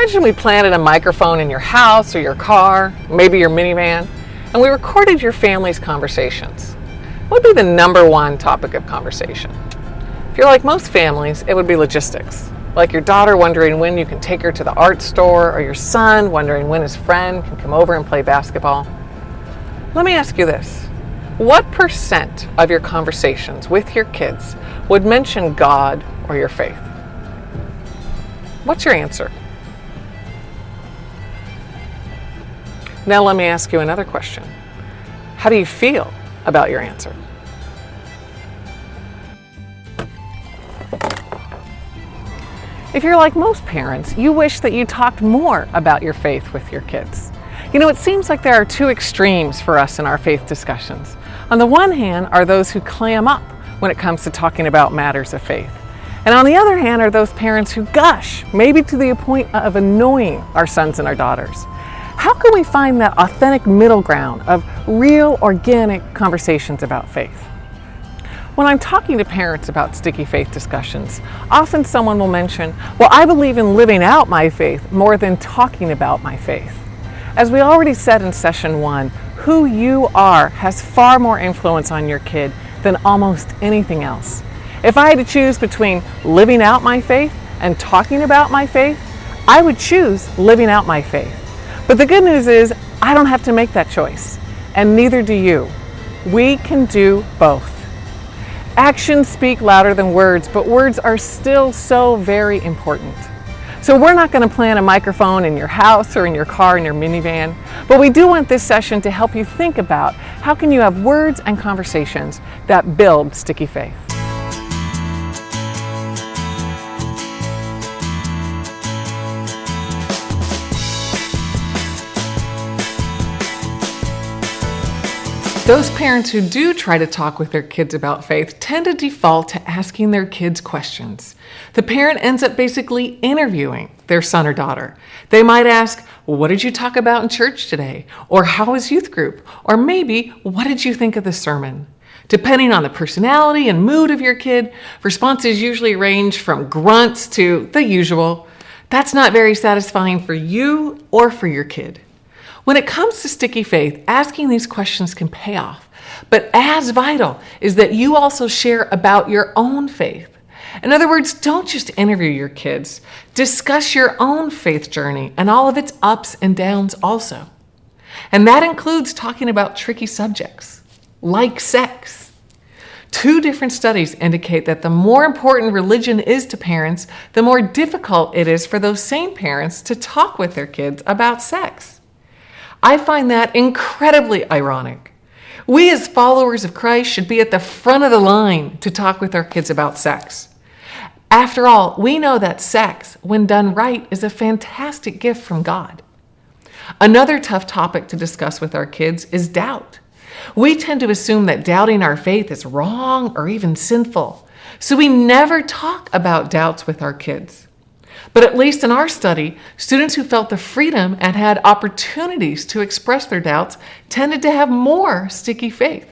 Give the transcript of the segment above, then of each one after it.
Imagine we planted a microphone in your house or your car, maybe your minivan, and we recorded your family's conversations. What would be the number one topic of conversation? If you're like most families, it would be logistics. Like your daughter wondering when you can take her to the art store, or your son wondering when his friend can come over and play basketball. Let me ask you this. What % of your conversations with your kids would mention God or your faith? What's your answer? Now let me ask you another question. How do you feel about your answer? If you're like most parents, you wish that you talked more about your faith with your kids. You know, it seems like there are two extremes for us in our faith discussions. On the one hand are those who clam up when it comes to talking about matters of faith. And on the other hand are those parents who gush, maybe to the point of annoying our sons and our daughters. How can we find that authentic middle ground of real, organic conversations about faith? When I'm talking to parents about sticky faith discussions, often someone will mention, well, I believe in living out my faith more than talking about my faith. As we already said in session 1, who you are has far more influence on your kid than almost anything else. If I had to choose between living out my faith and talking about my faith, I would choose living out my faith. But the good news is I don't have to make that choice, and neither do you. We can do both. Actions speak louder than words, but words are still so very important. So we're not going to plant a microphone in your house or in your car, in your minivan, but we do want this session to help you think about how can you have words and conversations that build sticky faith. Those parents who do try to talk with their kids about faith tend to default to asking their kids questions. The parent ends up basically interviewing their son or daughter. They might ask, what did you talk about in church today? Or how was youth group? Or maybe, what did you think of the sermon? Depending on the personality and mood of your kid, responses usually range from grunts to the usual. That's not very satisfying for you or for your kid. When it comes to sticky faith, asking these questions can pay off, but as vital is that you also share about your own faith. In other words, don't just interview your kids. Discuss your own faith journey and all of its ups and downs also. And that includes talking about tricky subjects, like sex. 2 different studies indicate that the more important religion is to parents, the more difficult it is for those same parents to talk with their kids about sex. I find that incredibly ironic. We as followers of Christ should be at the front of the line to talk with our kids about sex. After all, we know that sex, when done right, is a fantastic gift from God. Another tough topic to discuss with our kids is doubt. We tend to assume that doubting our faith is wrong or even sinful, so we never talk about doubts with our kids. But at least in our study, students who felt the freedom and had opportunities to express their doubts tended to have more sticky faith.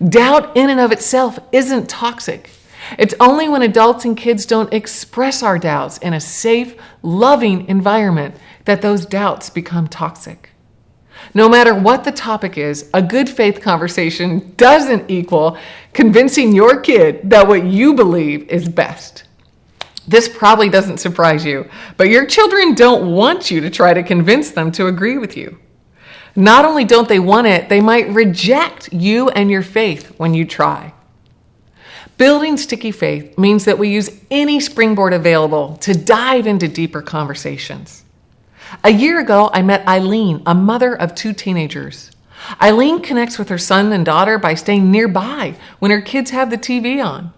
Doubt in and of itself isn't toxic. It's only when adults and kids don't express our doubts in a safe, loving environment that those doubts become toxic. No matter what the topic is, a good faith conversation doesn't equal convincing your kid that what you believe is best. This probably doesn't surprise you, but your children don't want you to try to convince them to agree with you. Not only don't they want it, they might reject you and your faith when you try. Building sticky faith means that we use any springboard available to dive into deeper conversations. A year ago, I met Eileen, a mother of 2 teenagers. Eileen connects with her son and daughter by staying nearby when her kids have the TV on.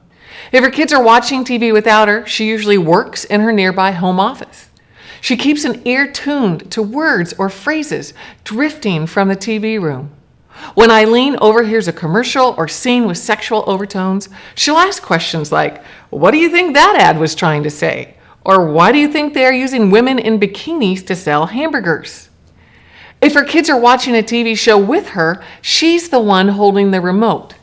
If her kids are watching TV without her, she usually works in her nearby home office. She keeps an ear tuned to words or phrases drifting from the TV room. When Eileen overhears a commercial or scene with sexual overtones, she'll ask questions like, what do you think that ad was trying to say? Or why do you think they are using women in bikinis to sell hamburgers? If her kids are watching a TV show with her, she's the one holding the remote.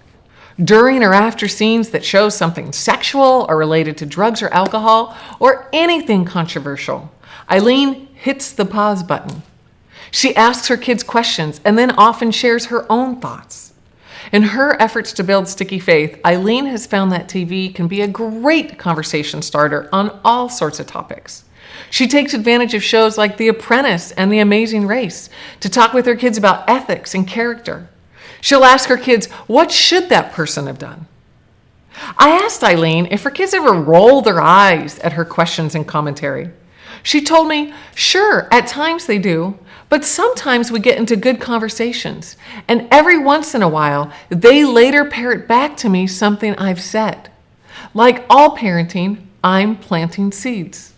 During or after scenes that show something sexual or related to drugs or alcohol or anything controversial, Eileen hits the pause button. She asks her kids questions and then often shares her own thoughts. In her efforts to build sticky faith, Eileen has found that TV can be a great conversation starter on all sorts of topics. She takes advantage of shows like The Apprentice and The Amazing Race to talk with her kids about ethics and character. She'll ask her kids, what should that person have done? I asked Eileen if her kids ever roll their eyes at her questions and commentary. She told me, sure, at times they do, but sometimes we get into good conversations, and every once in a while, they later parrot back to me something I've said. Like all parenting, I'm planting seeds.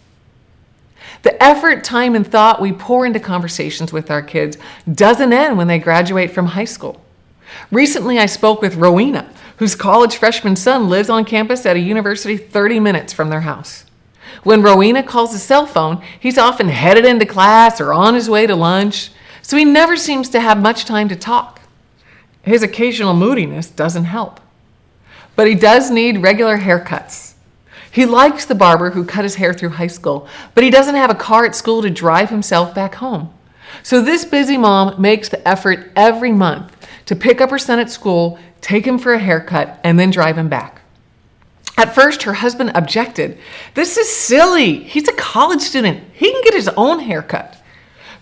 The effort, time, and thought we pour into conversations with our kids doesn't end when they graduate from high school. Recently, I spoke with Rowena, whose college freshman son lives on campus at a university 30 minutes from their house. When Rowena calls his cell phone, he's often headed into class or on his way to lunch, so he never seems to have much time to talk. His occasional moodiness doesn't help. But he does need regular haircuts. He likes the barber who cut his hair through high school, but he doesn't have a car at school to drive himself back home. So this busy mom makes the effort every month to pick up her son at school, take him for a haircut, and then drive him back. At first, her husband objected. This is silly. He's a college student. He can get his own haircut.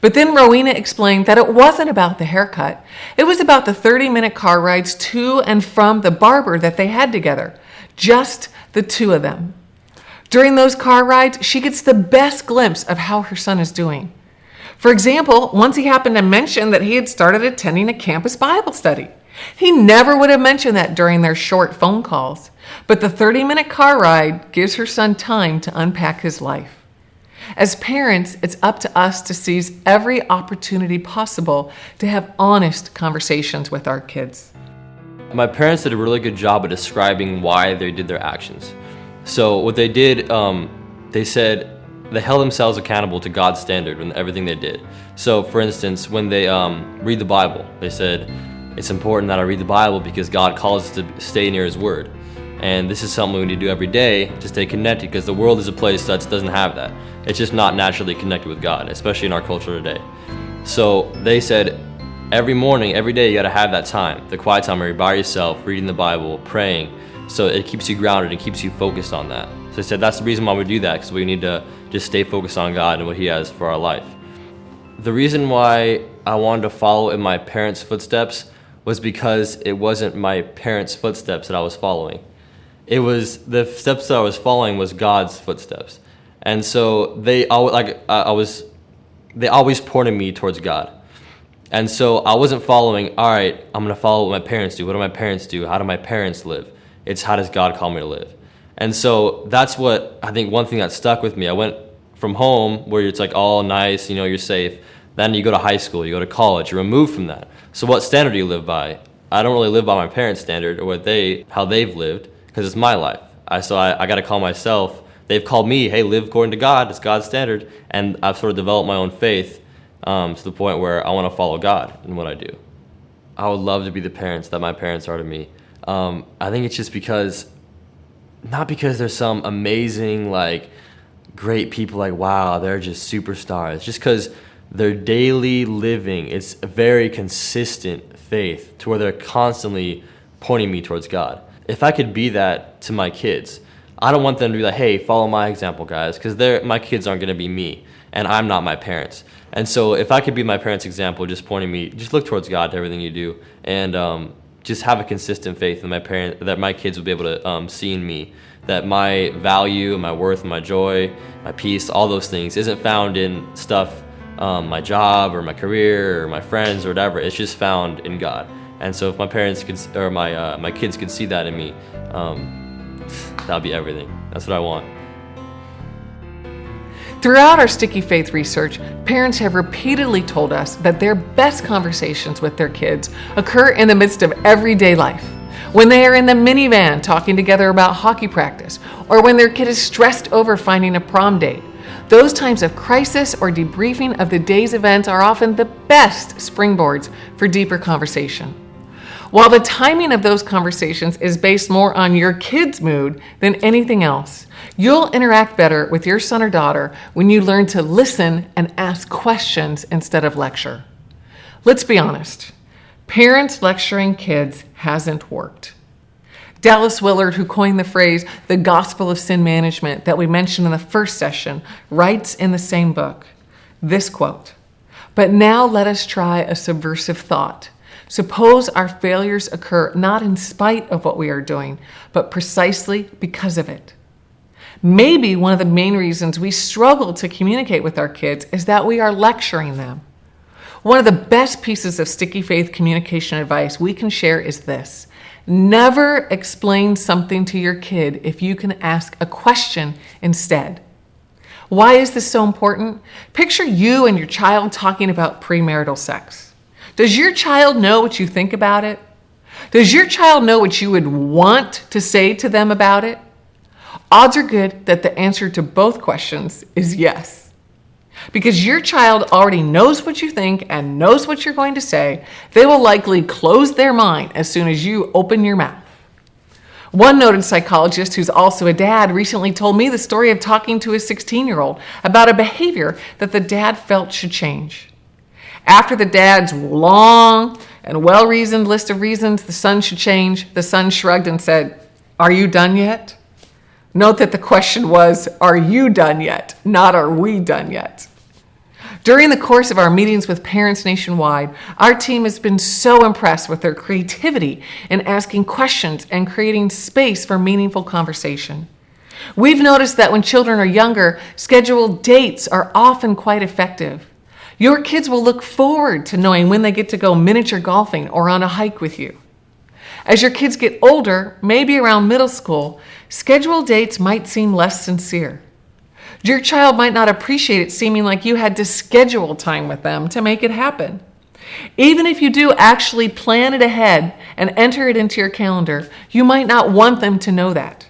But then Rowena explained that it wasn't about the haircut. It was about the 30-minute car rides to and from the barber that they had together. Just the two of them. During those car rides, she gets the best glimpse of how her son is doing. For example, once he happened to mention that he had started attending a campus Bible study. He never would have mentioned that during their short phone calls, but the 30-minute car ride gives her son time to unpack his life. As parents, it's up to us to seize every opportunity possible to have honest conversations with our kids. My parents did a really good job of describing why they did their actions. So what they did, they said they held themselves accountable to God's standard in everything they did. So for instance, when they read the Bible, they said, it's important that I read the Bible because God calls us to stay near His Word. And this is something we need to do every day to stay connected, because the world is a place that doesn't have that. It's just not naturally connected with God, especially in our culture today. So they said, every morning, every day, you gotta have that time, the quiet time where you're by yourself, reading the Bible, praying, so it keeps you grounded and keeps you focused on that. So they said that's the reason why we do that, because we need to just stay focused on God and what He has for our life. The reason why I wanted to follow in my parents' footsteps was because it wasn't my parents' footsteps that I was following. It was the steps that I was following was God's footsteps. And so they always pointed me towards God. And so I wasn't following, all right, I'm going to follow what my parents do. What do my parents do? How do my parents live? It's how does God call me to live? And so that's what I think one thing that stuck with me. I went from home where it's like all nice, you're safe. Then you go to high school, you go to college, you're removed from that. So what standard do you live by? I don't really live by my parents' standard or how they've lived, because it's my life. So I got to call myself. They've called me, hey, live according to God. It's God's standard. And I've sort of developed my own faith to the point where I want to follow God in what I do. I would love to be the parents that my parents are to me. I think it's just not because there's some amazing, great people, wow, they're just superstars. Just because their daily living, it's a very consistent faith to where they're constantly pointing me towards God. If I could be that to my kids, I don't want them to be like, hey, follow my example, guys, because my kids aren't going to be me, and I'm not my parents. And so if I could be my parents' example, just pointing me, just look towards God to everything you do, and just have a consistent faith that my kids will be able to see in me, that my value, my worth, my joy, my peace, all those things isn't found in stuff, my job or my career or my friends or whatever. It's just found in God. And so if my parents or my kids could see that in me, that'll be everything. That's what I want. Throughout our Sticky Faith research, parents have repeatedly told us that their best conversations with their kids occur in the midst of everyday life. When they are in the minivan talking together about hockey practice, or when their kid is stressed over finding a prom date. Those times of crisis or debriefing of the day's events are often the best springboards for deeper conversation. While the timing of those conversations is based more on your kid's mood than anything else, You'll interact better with your son or daughter when you learn to listen and ask questions instead of lecture. Let's be honest, parents lecturing kids hasn't worked. Dallas Willard, who coined the phrase, the gospel of sin management, that we mentioned in the first session, writes in the same book this quote, "But now let us try a subversive thought. Suppose our failures occur not in spite of what we are doing, but precisely because of it. Maybe one of the main reasons we struggle to communicate with our kids is that we are lecturing them. One of the best pieces of sticky faith communication advice we can share is this. Never explain something to your kid if you can ask a question instead." Why is this so important? Picture you and your child talking about premarital sex. Does your child know what you think about it? Does your child know what you would want to say to them about it? Odds are good that the answer to both questions is yes. Because your child already knows what you think and knows what you're going to say, they will likely close their mind as soon as you open your mouth. One noted psychologist who's also a dad recently told me the story of talking to his 16-year-old about a behavior that the dad felt should change. After the dad's long and well-reasoned list of reasons the son should change, the son shrugged and said, "Are you done yet?" Note that the question was, "Are you done yet?" not "Are we done yet?" During the course of our meetings with parents nationwide, our team has been so impressed with their creativity in asking questions and creating space for meaningful conversation. We've noticed that when children are younger, scheduled dates are often quite effective. Your kids will look forward to knowing when they get to go miniature golfing or on a hike with you. As your kids get older, maybe around middle school, scheduled dates might seem less sincere. Your child might not appreciate it seeming like you had to schedule time with them to make it happen. Even if you do actually plan it ahead and enter it into your calendar, you might not want them to know that.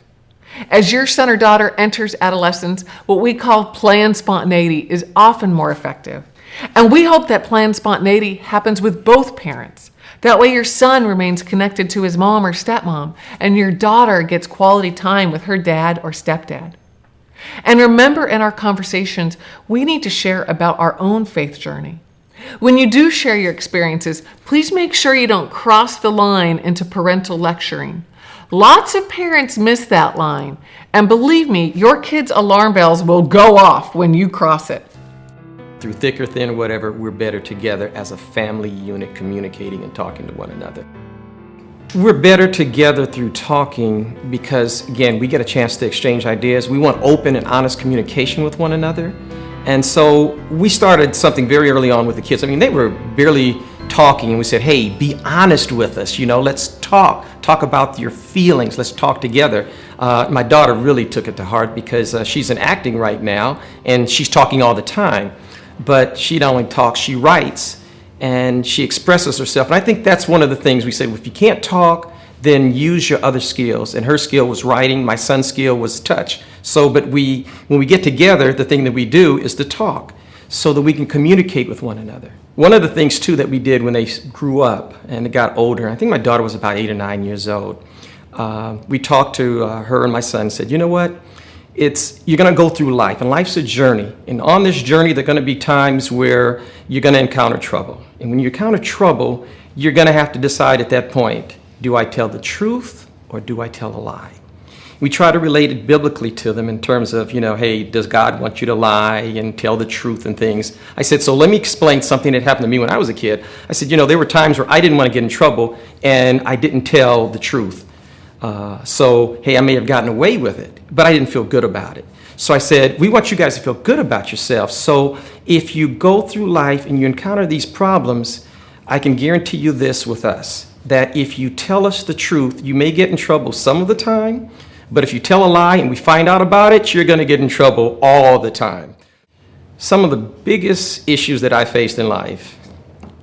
As your son or daughter enters adolescence, what we call planned spontaneity is often more effective. And we hope that planned spontaneity happens with both parents. That way your son remains connected to his mom or stepmom, and your daughter gets quality time with her dad or stepdad. And remember, in our conversations, we need to share about our own faith journey. When you do share your experiences, please make sure you don't cross the line into parental lecturing. Lots of parents miss that line, and believe me, your kids' alarm bells will go off when you cross it. Through thick or thin or whatever, we're better together as a family unit, communicating and talking to one another. We're better together through talking because, again, we get a chance to exchange ideas. We want open and honest communication with one another. And so we started something very early on with the kids. I mean, they were barely talking, and we said, hey, be honest with us. Let's talk. Talk about your feelings. Let's talk together. My daughter really took it to heart because she's in acting right now, and she's talking all the time. But she not only talks, she writes. And she expresses herself. And I think that's one of the things we say, well, if you can't talk, then use your other skills. And her skill was writing. My son's skill was touch. But when we get together, the thing that we do is to talk so that we can communicate with one another. One of the things, too, that we did when they grew up and got older, I think my daughter was about 8 or 9 years old, we talked to her and my son and said, you know what? You're going to go through life, and life's a journey. And on this journey, there are going to be times where you're going to encounter trouble. And when you encounter trouble, you're going to have to decide at that point, do I tell the truth or do I tell a lie? We try to relate it biblically to them in terms of, hey, does God want you to lie and tell the truth and things? I said, so let me explain something that happened to me when I was a kid. I said, there were times where I didn't want to get in trouble and I didn't tell the truth. Hey, I may have gotten away with it, but I didn't feel good about it. So I said, we want you guys to feel good about yourself. So if you go through life and you encounter these problems, I can guarantee you this with us, that if you tell us the truth, you may get in trouble some of the time, but if you tell a lie and we find out about it, you're going to get in trouble all the time. Some of the biggest issues that I faced in life,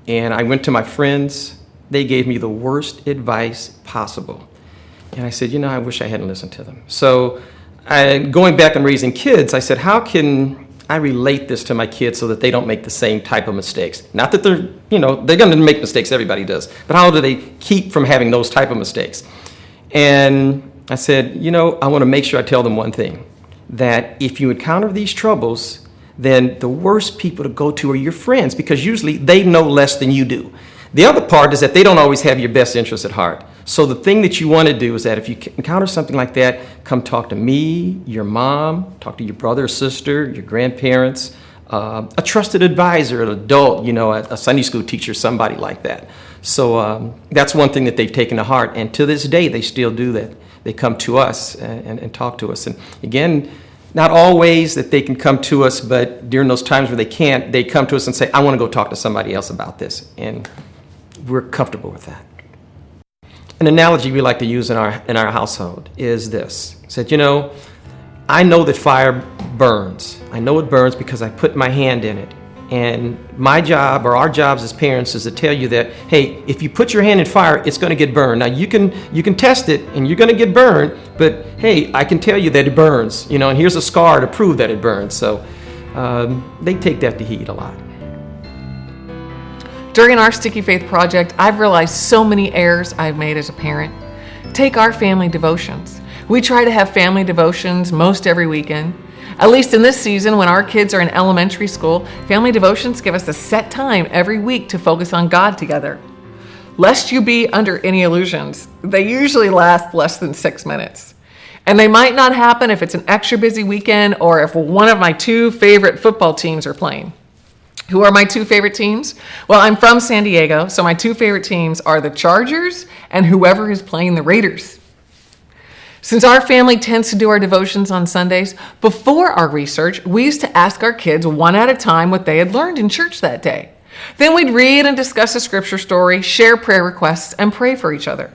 and I went to my friends, they gave me the worst advice possible. And I said, I wish I hadn't listened to them. So going back and raising kids, I said, how can I relate this to my kids so that they don't make the same type of mistakes? Not that they're going to make mistakes, everybody does. But how do they keep from having those type of mistakes? And I said, I want to make sure I tell them one thing. that if you encounter these troubles, then the worst people to go to are your friends, because usually they know less than you do. The other part is that they don't always have your best interests at heart. So the thing that you want to do is that if you encounter something like that, come talk to me, your mom, talk to your brother or sister, your grandparents, a trusted advisor, an adult, a Sunday school teacher, somebody like that. So that's one thing that they've taken to heart, and to this day they still do that. They come to us and talk to us. And again, not always that they can come to us, but during those times where they can't, they come to us and say, I want to go talk to somebody else about this. And we're comfortable with that. An analogy we like to use in our household is this. Said, I know that fire burns. I know it burns because I put my hand in it. And my job, or our jobs as parents, is to tell you that, hey, if you put your hand in fire, it's going to get burned. Now, you can test it, and you're going to get burned, but hey, I can tell you that it burns, and here's a scar to prove that it burns. So they take that to heed a lot. During our Sticky Faith project, I've realized so many errors I've made as a parent. Take our family devotions. We try to have family devotions most every weekend. At least in this season, when our kids are in elementary school, family devotions give us a set time every week to focus on God together. Lest you be under any illusions, they usually last less than 6 minutes. And they might not happen if it's an extra busy weekend or if one of my 2 favorite football teams are playing. Who are my 2 favorite teams? Well, I'm from San Diego, so my 2 favorite teams are the Chargers and whoever is playing the Raiders. Since our family tends to do our devotions on Sundays, before our research, we used to ask our kids one at a time what they had learned in church that day. Then we'd read and discuss a scripture story, share prayer requests, and pray for each other.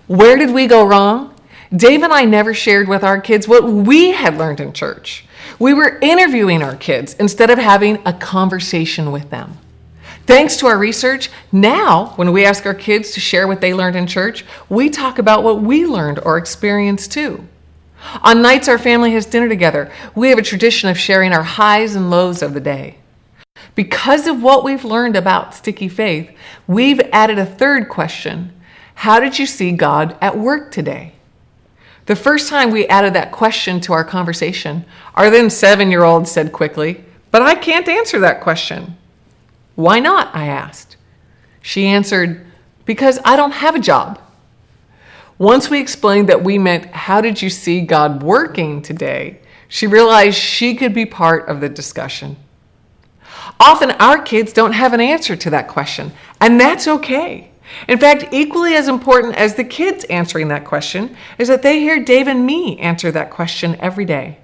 Where did we go wrong? Dave and I never shared with our kids what we had learned in church. We were interviewing our kids instead of having a conversation with them. Thanks to our research, now when we ask our kids to share what they learned in church, we talk about what we learned or experienced too. On nights our family has dinner together, we have a tradition of sharing our highs and lows of the day. Because of what we've learned about Sticky Faith, we've added a third question. How did you see God at work today? The first time we added that question to our conversation, our then 7-year-old said quickly, "But I can't answer that question." "Why not?" I asked. She answered, "Because I don't have a job." Once we explained that we meant, how did you see God working today? She realized she could be part of the discussion. Often our kids don't have an answer to that question, and that's okay. In fact, equally as important as the kids answering that question is that they hear Dave and me answer that question every day.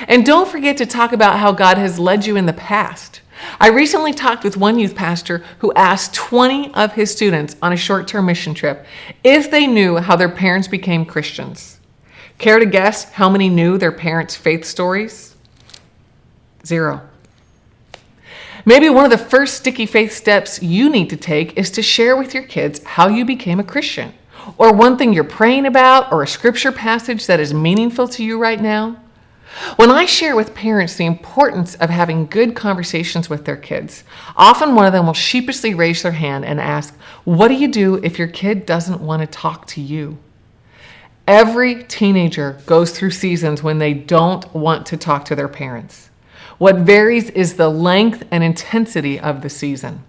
And don't forget to talk about how God has led you in the past. I recently talked with one youth pastor who asked 20 of his students on a short-term mission trip if they knew how their parents became Christians. Care to guess how many knew their parents' faith stories? 0. Maybe one of the first Sticky Faith steps you need to take is to share with your kids how you became a Christian, or one thing you're praying about, or a scripture passage that is meaningful to you right now. When I share with parents the importance of having good conversations with their kids, often one of them will sheepishly raise their hand and ask, "What do you do if your kid doesn't want to talk to you?" Every teenager goes through seasons when they don't want to talk to their parents. What varies is the length and intensity of the season.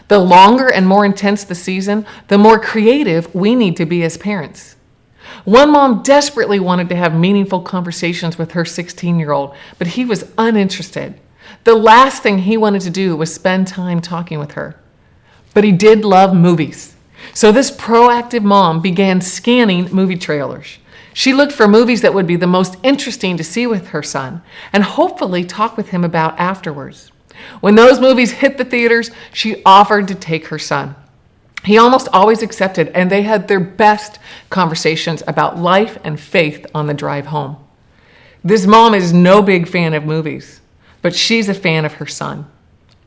The longer and more intense the season, the more creative we need to be as parents. One mom desperately wanted to have meaningful conversations with her 16-year-old, but he was uninterested. The last thing he wanted to do was spend time talking with her. But he did love movies. So this proactive mom began scanning movie trailers. She looked for movies that would be the most interesting to see with her son and hopefully talk with him about afterwards. When those movies hit the theaters, she offered to take her son. He almost always accepted, and they had their best conversations about life and faith on the drive home. This mom is no big fan of movies, but she's a fan of her son,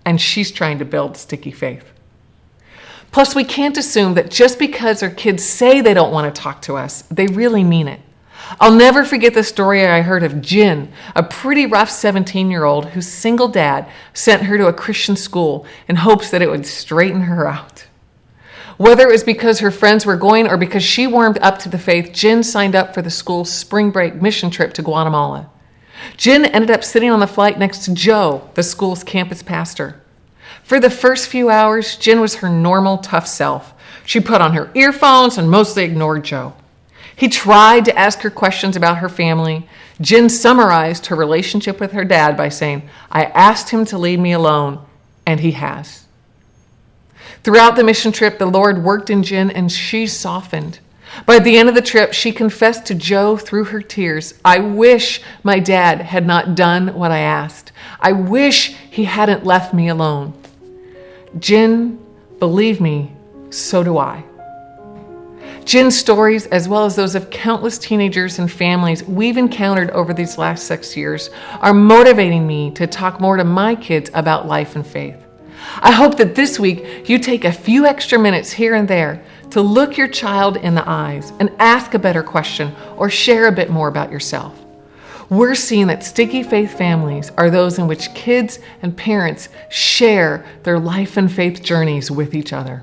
and she's trying to build Sticky Faith. Plus, we can't assume that just because our kids say they don't want to talk to us, they really mean it. I'll never forget the story I heard of Jin, a pretty rough 17-year-old whose single dad sent her to a Christian school in hopes that it would straighten her out. Whether it was because her friends were going or because she warmed up to the faith, Jin signed up for the school's spring break mission trip to Guatemala. Jen ended up sitting on the flight next to Joe, the school's campus pastor. For the first few hours, Jen was her normal, tough self. She put on her earphones and mostly ignored Joe. He tried to ask her questions about her family. Jen summarized her relationship with her dad by saying, "I asked him to leave me alone, and he has." Throughout the mission trip, the Lord worked in Jen, and she softened. By the end of the trip, she confessed to Joe through her tears, "I wish my dad had not done what I asked. I wish he hadn't left me alone." Jen, believe me, so do I. Jen's stories, as well as those of countless teenagers and families we've encountered over these last 6 years, are motivating me to talk more to my kids about life and faith. I hope that this week you take a few extra minutes here and there to look your child in the eyes and ask a better question or share a bit more about yourself. We're seeing that sticky faith families are those in which kids and parents share their life and faith journeys with each other.